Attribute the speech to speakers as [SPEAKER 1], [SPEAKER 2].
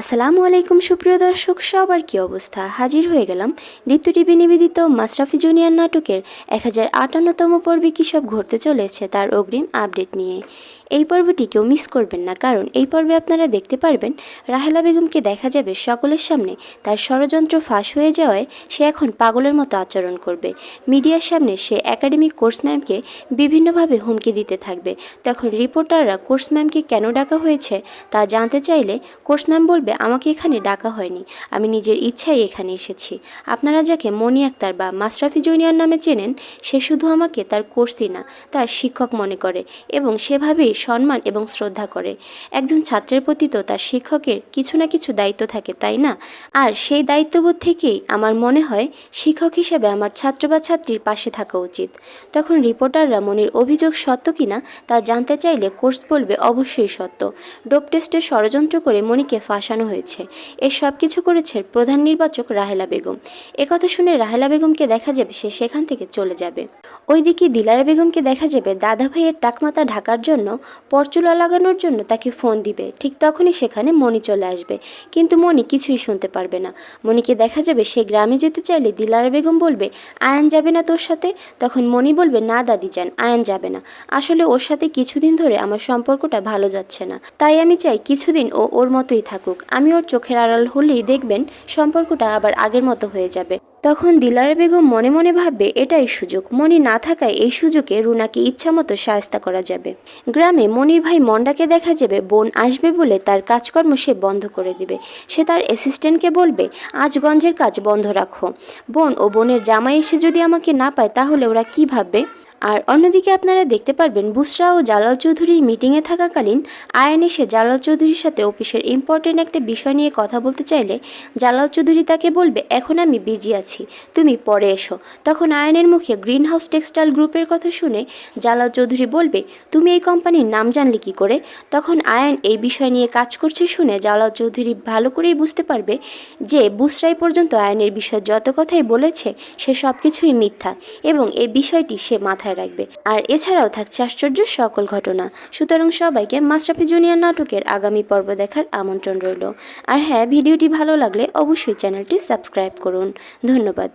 [SPEAKER 1] আসসালামু আলাইকুম সুপ্রিয় দর্শক, সবার কী অবস্থা? হাজির হয়ে গেলাম দীপ্ত টিভি নিবেদিত মাশরাফি জুনিয়র নাটকের 1058তম পর্বে কী সব ঘটতে চলেছে তার অগ্রিম আপডেট নিয়ে। এই পর্বটি কেউ মিস করবেন না, কারণ এই পর্বে আপনারা দেখতে পারবেন রাহেলা বেগমকে দেখা যাবে সকলের সামনে তার ষড়যন্ত্র ফাঁস হয়ে যাওয়ায় সে এখন পাগলের মতো আচরণ করবে। মিডিয়ার সামনে সে একাডেমিক কোর্স ম্যামকে বিভিন্নভাবে হুমকি দিতে থাকবে। তখন রিপোর্টাররা কোর্স ম্যামকে কেন ডাকা হয়েছে তা জানতে চাইলে কোর্স ম্যাম বলবে, আমাকে এখানে ডাকা হয়নি, আমি নিজের ইচ্ছায় এখানে এসেছি। আপনারা যাকে মনি আক্তার বা মাশরাফি জুনিয়র নামে চেনেন, সে শুধু আমাকে তার কোর্সই না, তার শিক্ষক মনে করে এবং সেভাবেই সম্মান এবং শ্রদ্ধা করে। একজন ছাত্রের প্রতি তো তার শিক্ষকের কিছু না কিছু দায়িত্ব থাকে, তাই না? আর সেই দায়িত্ববোধ থেকেই আমার মনে হয় শিক্ষক হিসেবে আমার ছাত্র বা ছাত্রীর পাশে থাকা উচিত। তখন রিপোর্টাররা মনির অভিযোগ সত্য কিনা তা জানতে চাইলে কোর্স বলবে, অবশ্যই সত্য। ডোপ টেস্টের ষড়যন্ত্র করে মনিকে ফাঁসানো হয়েছে। এর সব কিছু করেছে প্রধান নির্বাচক রাহেলা বেগম। একথা শুনে রাহেলা বেগমকে দেখা যাবে সে সেখান থেকে চলে যাবে। ওইদিকে দিলারা বেগমকে দেখা যাবে দাদা ভাইয়ের টাকমাথা ঢাকার জন্য পরচুলা লাগানোর জন্য তাকে ফোন দিবে। ঠিক তখনই সেখানে মনি চলে আসবে, কিন্তু মনি কিছুই শুনতে পারবে না। মনিকে দেখা যাবে সে গ্রামে যেতে চাইলে দিলারা বেগম বলবে, আয়ান যাবে না তোর সাথে? তখন মনি বলবে, না দাদি যান, আয়ান যাবে না। আসলে ওর সাথে কিছুদিন ধরে আমার সম্পর্কটা ভালো যাচ্ছে না, তাই আমি চাই কিছুদিন ও ওর মতোই থাকুক। আমি ওর চোখের আড়াল হলেই দেখবেন সম্পর্কটা আবার আগের মতো হয়ে যাবে। তখন দিলারা বেগম মনে মনে ভাববে, এটাই সুযোগ। মনি না থাকায় এই সুযোগে রুনাকে ইচ্ছামতো শায়েস্তা করা যাবে। গ্রামে মনির ভাই মন্ডাকে দেখা যাবে বোন আসবে বলে তার কাজকর্ম সে বন্ধ করে দিবে। সে তার অ্যাসিস্ট্যান্টকে বলবে, আজ গঞ্জের কাজ বন্ধ রাখো। বোন ও বোনের জামাই এসে যদি আমাকে না পায় তাহলে ওরা কি ভাববে? আর অন্যদিকে আপনারা দেখতে পারবেন বুসরা ও জালাল চৌধুরী মিটিংয়ে থাকাকালীন আয়ান এসে জালাল চৌধুরীর সাথে অফিসের ইম্পর্টেন্ট একটা বিষয় নিয়ে কথা বলতে চাইলে জালাল চৌধুরী তাকে বলবে, এখন আমি বিজি আছি, তুমি পরে এসো। তখন আয়ানের মুখে গ্রিন হাউস টেক্সটাইল গ্রুপের কথা শুনে জালাল চৌধুরী বলবে, তুমি এই কোম্পানির নাম জানলে কি করে? তখন আয়ান এই বিষয় নিয়ে কাজ করছে শুনে জালাল চৌধুরী ভালো করেই বুঝতে পারবে যে বুসরাই পর্যন্ত আয়ানের বিষয়ে যত কথাই বলেছে সে সব কিছুই মিথ্যা এবং এই বিষয়টি সে মাথায় রাখবে। আর এছাড়াও থাকছে আশ্চর্য সকল ঘটনা। সুতরাং সবাইকে মাশরাফি জুনিয়র নাটকের আগামী পর্ব দেখার আমন্ত্রণ রইল। আর হ্যাঁ, ভিডিওটি ভালো লাগলে অবশ্যই চ্যানেলটি সাবস্ক্রাইব করুন। ধন্যবাদ।